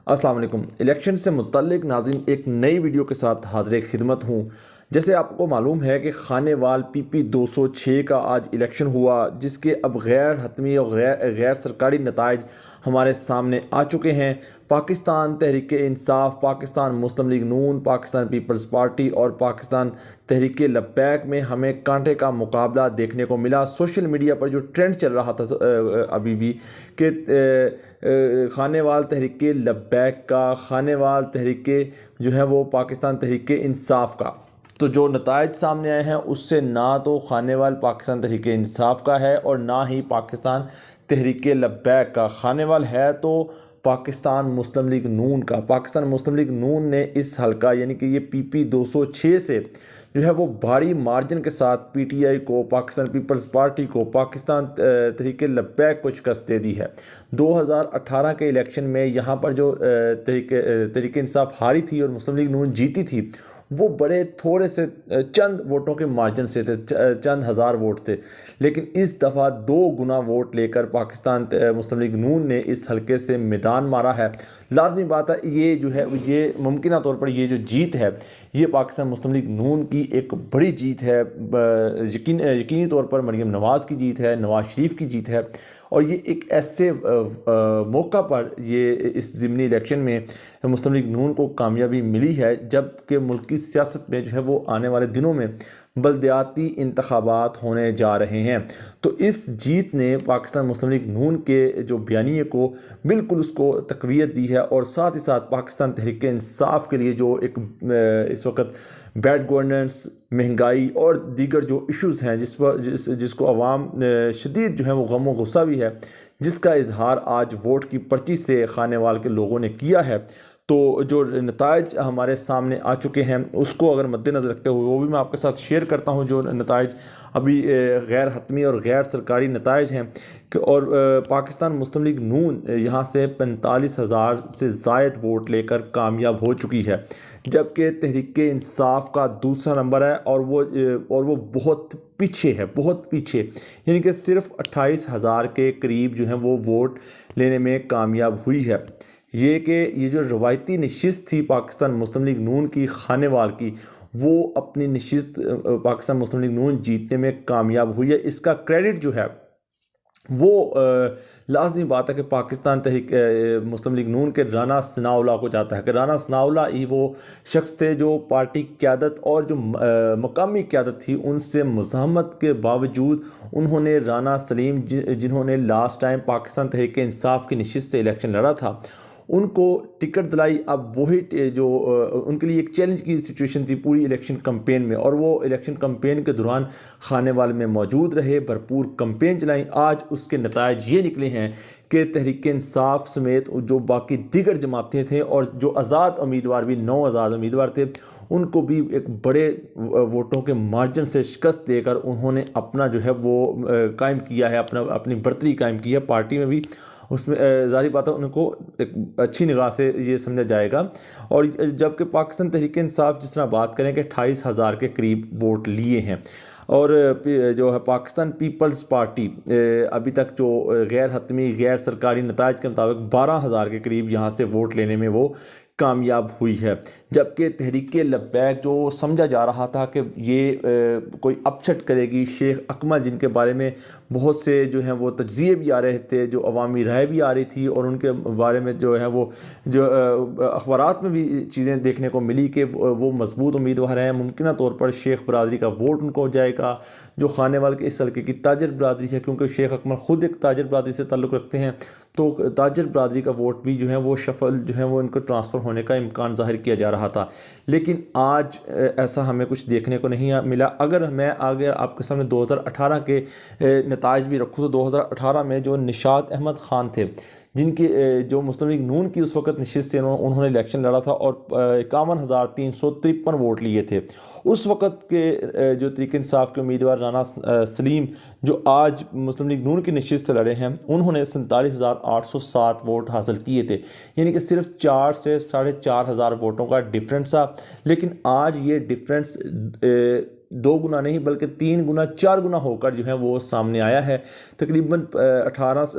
अस्सलाम वालेकुम। इलेक्शन से मुतल्लिक नाज़रीन एक नई वीडियो के साथ हाज़िर खिदमत हूँ। जैसे आपको मालूम है कि खानेवाल पीपी 206 का आज इलेक्शन हुआ, जिसके अब गैर हतमी और गैर सरकारी नताइज हमारे सामने आ चुके हैं। पाकिस्तान तहरीक इंसाफ, पाकिस्तान मुस्लिम लीग नून, पाकिस्तान पीपल्स पार्टी और पाकिस्तान तहरीक लब्बैक में हमें कांटे का मुकाबला देखने को मिला। सोशल मीडिया पर जो ट्रेंड चल रहा था अभी भी कि खानेवाल तहरीक लब्बैक का, खानेवाल तहरीक जो है वो पाकिस्तान तहरीक इंसाफ का, तो जो नताइज सामने आए हैं उससे ना तो खानेवाल पाकिस्तान तहरीक इंसाफ का है और ना ही पाकिस्तान तहरीक लब्बैक का। खानेवाल है तो पाकिस्तान मुस्लिम लीग नून का। पाकिस्तान मुस्लिम लीग नून ने इस हलका यानी कि ये पीपी 206 से जो है वो भारी मार्जिन के साथ पीटीआई को, पाकिस्तान पीपल्स पार्टी को, पाकिस्तान तहरीक लब्बैक को शिकस्त दे दी है। 2018 के इलेक्शन में यहाँ पर जो तहरीक इंसाफ हारी थी और मुस्लिम लीग नून जीती थी, वो बड़े थोड़े से चंद वोटों के मार्जिन से थे, चंद हज़ार वोट थे। लेकिन इस दफ़ा 2 गुना वोट लेकर पाकिस्तान मुस्लिम लीग नून ने इस हलके से मैदान मारा है। लाजमी बात है, ये जो है ये मुमकिन तौर पर ये जो जीत है ये पाकिस्तान मुस्लिम लीग नून की एक बड़ी जीत है। यकीनी तौर पर मरीम नवाज़ की जीत है, नवाज़ शरीफ की जीत है। और ये एक ऐसे मौका पर ये इस ज़िमनी इलेक्शन में मुस्लिम लीग नून को कामयाबी मिली है, जबकि मुल्क की सियासत में जो है वो आने वाले दिनों में बल्दियाती इंतखाबात होने जा रहे हैं। तो इस जीत ने पाकिस्तान मुस्लिम लीग नून के जो बयानिए को बिल्कुल उसको तक़वियत दी है और साथ ही साथ पाकिस्तान तहरीक इंसाफ के लिए जो एक इस वक्त बैड गवर्नेंस, महंगाई और दीगर जो इश्यूज़ हैं जिसको अवाम शदीद जो है वो गम व गुस्सा भी है, जिसका इजहार आज वोट की पर्ची से खानेवाल के लोगों ने किया है। तो जो नताइज हमारे सामने आ चुके हैं उसको अगर मद्देनज़र रखते हुए वो भी मैं आपके साथ शेयर करता हूं। जो नताइज अभी गैर हतमी और गैर सरकारी नताइज हैं और पाकिस्तान मुस्लिम लीग नून यहाँ से 45,000 से ज़ायद वोट लेकर कामयाब हो चुकी है, जबकि तहरीक इंसाफ का दूसरा नंबर है और वो बहुत पीछे है, बहुत पीछे, यानी कि सिर्फ 28,000 के करीब जो है वो वोट लेने में कामयाब हुई है। ये जो रवायती नशिस्त थी पाकिस्तान मुस्लिम लीग नून की, खानेवाल की, वो अपनी नशिस्त पाकिस्तान मुस्लिम लीग नून जीतने में कामयाब हुई है। इसका क्रेडिट जो है वो लाजमी बात है कि पाकिस्तान तहरीक मुस्लिम लीग नून के राना सनाउल्लाह को जाता है कि राना सनाउल्लाह ही वो शख्स थे जो पार्टी क़यादत और जो मकामी क़यादत थी उनसे मुज़ाहमत के बावजूद उन्होंने राना सलीम जिन्होंने लास्ट टाइम पाकिस्तान तहरीक इंसाफ की नशिस्त से इलेक्शन लड़ा था, उनको टिकट दिलाई। अब वही जो उनके लिए एक चैलेंज की सिचुएशन थी पूरी इलेक्शन कैंपेन में, और वो इलेक्शन कैंपेन के दौरान खानेवाल में मौजूद रहे, भरपूर कैंपेन चलाई। आज उसके नताइज ये निकले हैं कि तहरीक इंसाफ समेत जो बाकी दीगर जमातें थे और जो आज़ाद उम्मीदवार भी 9 आज़ाद उम्मीदवार थे, उनको भी एक बड़े वोटों के मार्जिन से शिकस्त देकर उन्होंने अपना जो है वो कायम किया है, अपनी बर्तरी कायम की है पार्टी में भी। उसमें ज़ाहिर बात है उनको एक अच्छी निगाह से ये समझा जाएगा। और जबकि पाकिस्तान तहरीक इंसाफ जिस तरह बात करें कि 28,000 के करीब वोट लिए हैं, और जो है पाकिस्तान पीपल्स पार्टी अभी तक जो गैर हतमी गैर सरकारी नताइज के मुताबिक 12,000 के करीब यहाँ से वोट लेने में वो कामयाब हुई है। जबकि तहरीक लब्बैक जो समझा जा रहा था कि ये कोई अपसेट करेगी, शेख अकमल जिनके बारे में बहुत से जो हैं वो तज्ज़िये भी आ रहे थे, जो अवामी राय भी आ रही थी, और उनके बारे में जो है वो जो अखबारात में भी चीज़ें देखने को मिली कि वो मजबूत उम्मीदवार हैं, मुमकिन तौर पर शेख बरादरी का वोट उनको हो जाएगा, जो खानेवाल के इस हल्के की ताजर बरादरी है, क्योंकि शेख अकमल ख़ुद एक ताजर बरादरी से ताल्लुक़ रखते हैं, तो ताजर बरादरी का वोट भी जो है वो शफल जो है वो इनको ट्रांसफ़र होने का इम्कान ज़ाहिर किया जा रहा था। लेकिन आज ऐसा हमें कुछ देखने को नहीं मिला। अगर मैं आगे आपके सामने 2018 के नताइज भी रखूँ तो 2018 में जो निशात अहमद ख़ान थे, जिनकी जो मुस्लिम लीग नून की उस वक्त नशिस्त से उन्होंने इलेक्शन लड़ा था और 51,353 वोट लिए थे। उस वक़्त के जो तहरीक इंसाफ के उम्मीदवार राना सलीम जो आज मुस्लिम लीग नून की नशिस्त से लड़े हैं, उन्होंने 47,807 वोट हासिल किए थे, यानी कि सिर्फ 4 से 4,500 वोटों का डिफरेंस था। लेकिन आज ये डिफरेंस 2 गुना नहीं बल्कि 3 गुना 4 गुना होकर जो है वो सामने आया है। तकरीबन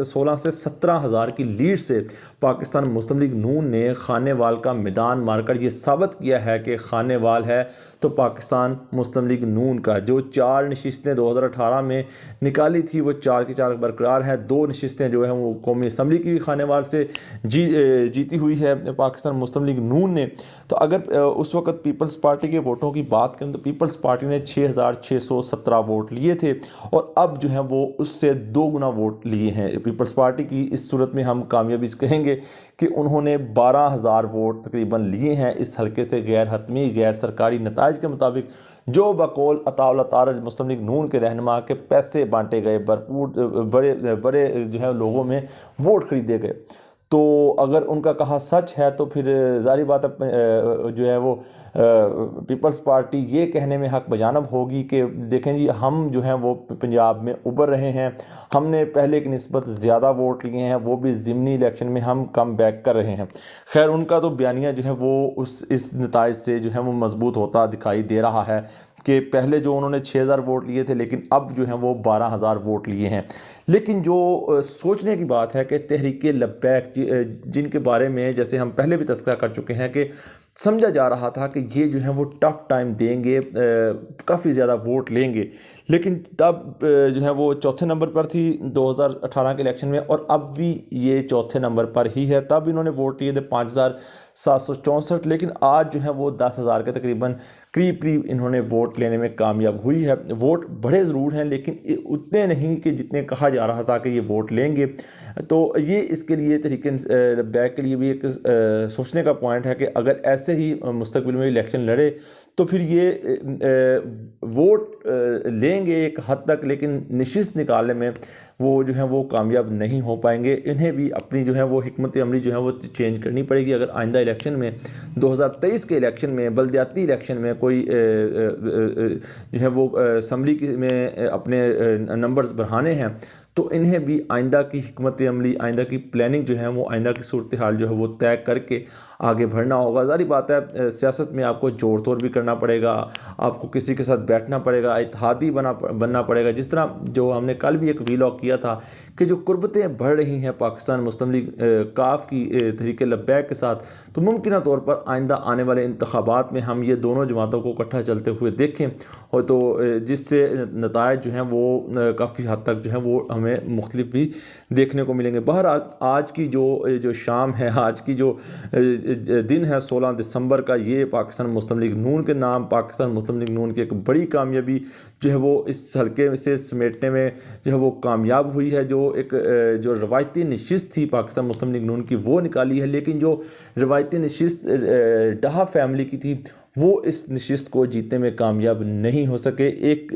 16 से 17 हज़ार की लीड से पाकिस्तान मुस्लिम लीग नून ने खानेवाल का मैदान मारकर ये साबित किया है कि खानेवाल है तो पाकिस्तान मुस्लिम लीग नून का। जो 4 नशिस्तें 2018 में निकाली थी वो 4 की 4 बरकरार है। 2 नशिस्तें जो है वो कौमी असम्बली की भी खानेवाल से जीती हुई है पाकिस्तान मुस्लिम लीग नून ने। तो अगर उस वक्त पीपल्स पार्टी के वोटों की बात करें तो पीपल्स पार्टी ने 6,617 वोट लिए थे और अब जो है वो उससे 2 गुना वोट लिए हैं पीपल्स पार्टी की। इस सूरत में हम कामयाबी कहेंगे कि उन्होंने 12,000 वोट तकरीबन लिए हैं इस हल्के से। गैर हतमी गैर सरकारी नताइज के मुताबिक जो बकौल अताउल्लाह तारज मुस्लिम लीग नून के रहनुमा के पैसे बांटे गए, भरपूर बड़े बड़े जो है लोगों में वोट खरीदे गए। तो अगर उनका कहा सच है तो फिर ज़ाहिर बात है जो है वो पीपल्स पार्टी ये कहने में हक बजानब होगी कि देखें जी हम जो हैं वो पंजाब में उभर रहे हैं, हमने पहले की निस्बत ज़्यादा वोट लिए हैं, वो भी ज़िमनी इलेक्शन में हम कम बैक कर रहे हैं। खैर उनका तो बयानिया जो है वो इस नताइज से जो है वो मजबूत होता दिखाई दे रहा है कि पहले जो उन्होंने 6,000 वोट लिए थे लेकिन अब जो हैं वो 12,000 वोट लिए हैं। लेकिन जो सोचने की बात है कि तहरीक लब्बैक जिनके बारे में जैसे हम पहले भी तस्करा कर चुके हैं कि समझा जा रहा था कि ये जो है वो टफ़ टाइम देंगे, काफ़ी ज़्यादा वोट लेंगे, लेकिन तब जो है वो चौथे नंबर पर थी 2018 के इलेक्शन में और अब भी ये चौथे नंबर पर ही है। तब इन्होंने वोट लिए थे 5,764, लेकिन आज जो है वो 10,000 के तकरीबन करीब इन्होंने वोट लेने में कामयाब हुई है। वोट बढ़े ज़रूर हैं लेकिन उतने नहीं कि जितने कहा जा रहा था कि ये वोट लेंगे। तो ये इसके लिए तरीके बैक के लिए भी एक सोचने का पॉइंट है कि अगर ऐसे ही मुस्तकबिल में इलेक्शन लड़े तो फिर ये वोट लेंगे एक हद तक, लेकिन नशिस्त निकालने में वो जो है वो कामयाब नहीं हो पाएंगे। इन्हें भी अपनी जो है वो हिकमत अमली जो है वो चेंज करनी पड़ेगी। अगर आइंदा इलेक्शन में 2023 के इलेक्शन में बल्दियाती इलेक्शन में कोई जो है वो असम्बली में अपने नंबर्स बढ़ाने हैं तो इन्हें भी आइंदा की हिकमत अमली, आइंदा की प्लानिंग जो है वो आइंदा की सूरत हाल जो है वो तय करके आगे बढ़ना होगा। ज़ाहिर बात है सियासत में आपको जोड़ तोड़ भी करना पड़ेगा, आपको किसी के साथ बैठना पड़ेगा, इत्तेहादी बनना पड़ेगा। जिस तरह जो हमने कल भी एक वीलॉग किया था कि जो कुर्बतें बढ़ रही हैं पाकिस्तान मुस्लिम लीग काफ की तहरीक लब्बैक के साथ, तो मुमकिन तौर पर आइंदा आने वाले इंतखाबात में हम ये दोनों जमातों को इकट्ठा चलते हुए देखें और तो जिससे नताइज जो हैं वो काफ़ी हद तक जो है वो हमें मुख्तलिफ भी देखने को मिलेंगे। बहरहाल आज की जो शाम है, आज की जो दिन है 16 दिसंबर का, ये पाकिस्तान मुस्लिम लीग नून के नाम पाकिस्तान मुस्लिम लीग नून की एक बड़ी कामयाबी जो है वो इस हल्के से समेटने में जो है वो कामयाब हुई है। जो रवायती नशिस्त थी पाकिस्तान मुस्लिम लीग नून की वो निकाली है, लेकिन जो रवायती नशिस्त डाहा फैमिली की थी वो इस नशिस्त को जीतने में कामयाब नहीं हो सके। एक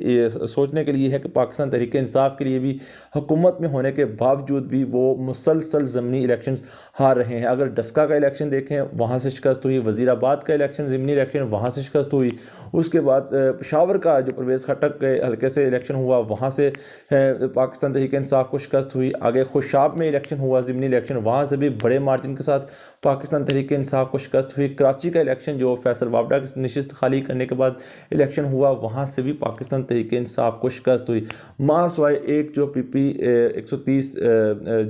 सोचने के लिए है कि पाकिस्तान तहरीक इंसाफ के लिए भी हुकूमत में होने के बावजूद भी वो मुसलसल ज़मीनी इलेक्शंस हार रहे हैं। अगर डस्का का इलेक्शन देखें वहाँ से शिकस्त हुई, वज़ीराबाद का इलेक्शन ज़मीनी इलेक्शन वहाँ से शिकस्त हुई, उसके बाद पेशावर का जो परवेज़ खटक के हल्के से इलेक्शन हुआ वहाँ से पाकिस्तान तहरीक इंसाफ को शिकस्त हुई। आगे खुशाब में इलेक्शन हुआ ज़मीनी इलेक्शन, वहाँ से भी बड़े मार्जिन के साथ पाकिस्तान तहरीक इंसाफ को शिकस्त हुई। कराची का इलेक्शन जो फैसल वापडा की नशिस्त खाली करने के बाद इलेक्शन हुआ वहाँ से भी पाकिस्तान तहरीक इंसाफ को शिकस्त हुई। मासवाए एक जो PP 130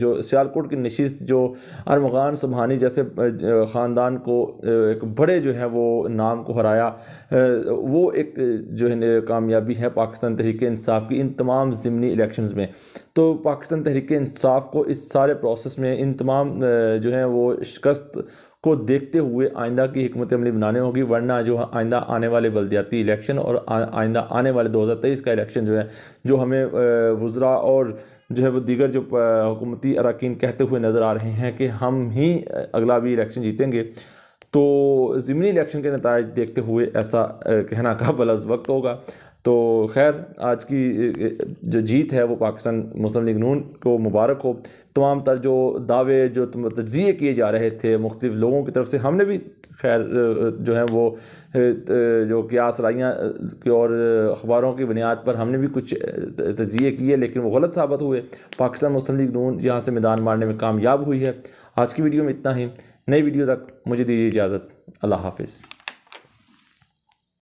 जो सियालकोट की नशिस्त जो अरमगान सुबहानी जैसे ख़ानदान को एक बड़े जो है वो नाम को हराया, वो एक जो है कामयाबी है पाकिस्तान तहरीक इंसाफ की इन तमाम ज़िमनी इलेक्शंस में। तो पाकिस्तान तहरीक इंसाफ को इस सारे प्रोसेस में इन तमाम जो है वो शिकस्त को देखते हुए आइंदा की हिकमत अमली बनाने होगी, वरना जो आइंदा आने वाले बल्दियाती इलेक्शन और आइंदा आने वाले 2023 का इलेक्शन जो है जो हमें वज़रा और जो है वो दीगर जो हुकूमती अरकान कहते हुए नज़र आ रहे हैं कि हम ही अगला भी इलेक्शन जीतेंगे, तो ज़िमनी इलेक्शन के नताइज देखते हुए ऐसा कहना काबिल वक्त होगा। तो खैर आज की जो जीत है वो पाकिस्तान मुस्लिम लीग नून को मुबारक हो। तमाम तर जो दावे जो तज्ज़िये किए जा रहे थे मुख्तलिफ लोगों की तरफ से, हमने भी खैर जो है वो जो क़ियास राइयाँ की और अखबारों की बुनियाद पर हमने भी कुछ तज्ज़िये किए, लेकिन वो गलत साबित हुए। पाकिस्तान मुस्लिम लीग नून यहाँ से मैदान मारने में कामयाब हुई है। आज की वीडियो में इतना ही। नई वीडियो तक मुझे दीजिए इजाज़त। अल्लाह हाफ़िज़।